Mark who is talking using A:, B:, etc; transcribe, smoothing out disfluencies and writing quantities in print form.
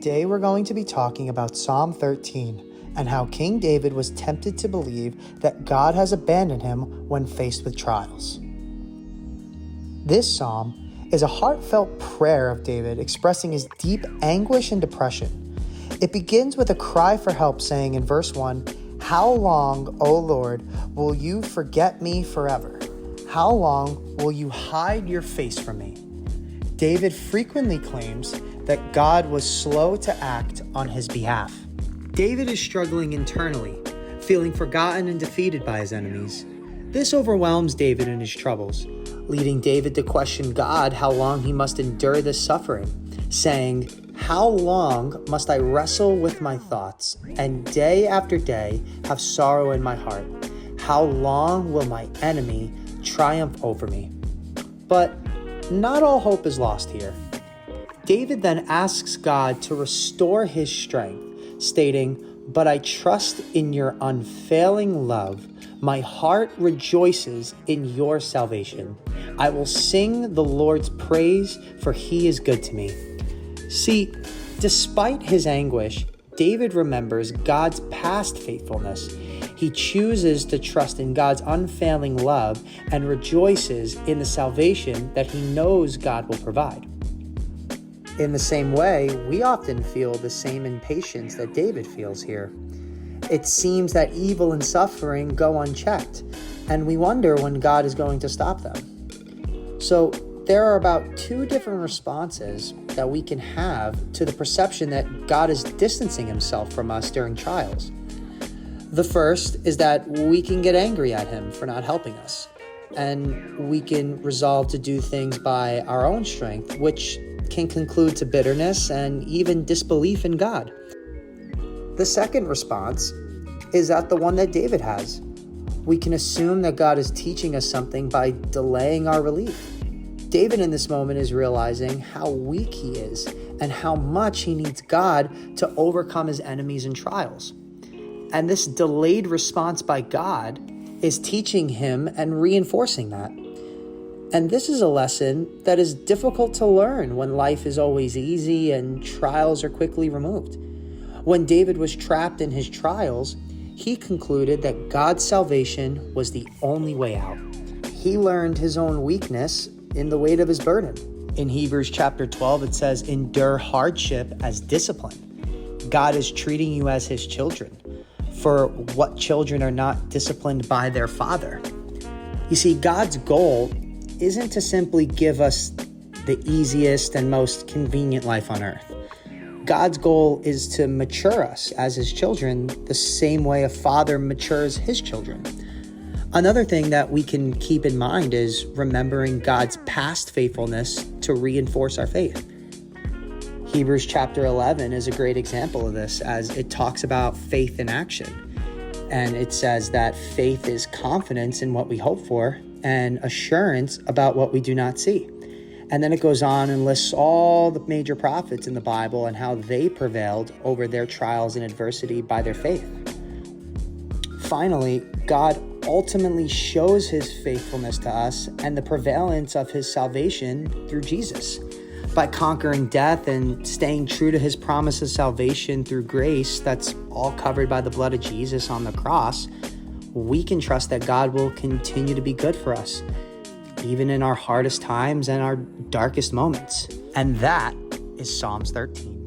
A: Today we're going to be talking about Psalm 13 and how King David was tempted to believe that God has abandoned him when faced with trials. This psalm is a heartfelt prayer of David expressing his deep anguish and depression. It begins with a cry for help, saying in verse 1, "How long, O Lord, will you forget me forever? How long will you hide your face from me?" David frequently claims that God was slow to act on his behalf. David is struggling internally, feeling forgotten and defeated by his enemies. This overwhelms David in his troubles, leading David to question God how long he must endure this suffering, saying, "How long must I wrestle with my thoughts, and day after day have sorrow in my heart? How long will my enemy triumph over me?" But not all hope is lost here. David then asks God to restore his strength, stating, "But I trust in your unfailing love. My heart rejoices in your salvation. I will sing the Lord's praise, for he is good to me." See, despite his anguish, David remembers God's past faithfulness. He chooses to trust in God's unfailing love and rejoices in the salvation that he knows God will provide. In the same way, we often feel the same impatience that David feels here. It seems that evil and suffering go unchecked, and we wonder when God is going to stop them. So there are about two different responses that we can have to the perception that God is distancing himself from us during trials. The first is that we can get angry at him for not helping us, and we can resolve to do things by our own strength, which can conclude to bitterness and even disbelief in God. The second response is that the one that David has. We can assume that God is teaching us something by delaying our relief. David in this moment is realizing how weak he is and how much he needs God to overcome his enemies and trials. And this delayed response by God is teaching him and reinforcing that. And this is a lesson that is difficult to learn when life is always easy and trials are quickly removed. When David was trapped in his trials, he concluded that God's salvation was the only way out. He learned his own weakness in the weight of his burden. In Hebrews chapter 12, it says, "Endure hardship as discipline." God is treating you as his children. For what children are not disciplined by their father? You see, God's goal isn't to simply give us the easiest and most convenient life on earth. God's goal is to mature us as his children the same way a father matures his children. Another thing that we can keep in mind is remembering God's past faithfulness to reinforce our faith. Hebrews chapter 11 is a great example of this, as it talks about faith in action. And it says that faith is confidence in what we hope for and assurance about what we do not see. And then it goes on and lists all the major prophets in the Bible and how they prevailed over their trials and adversity by their faith. Finally, God ultimately shows his faithfulness to us and the prevalence of his salvation through Jesus. By conquering death and staying true to his promise of salvation through grace that's all covered by the blood of Jesus on the cross, we can trust that God will continue to be good for us, even in our hardest times and our darkest moments. And that is Psalms 13.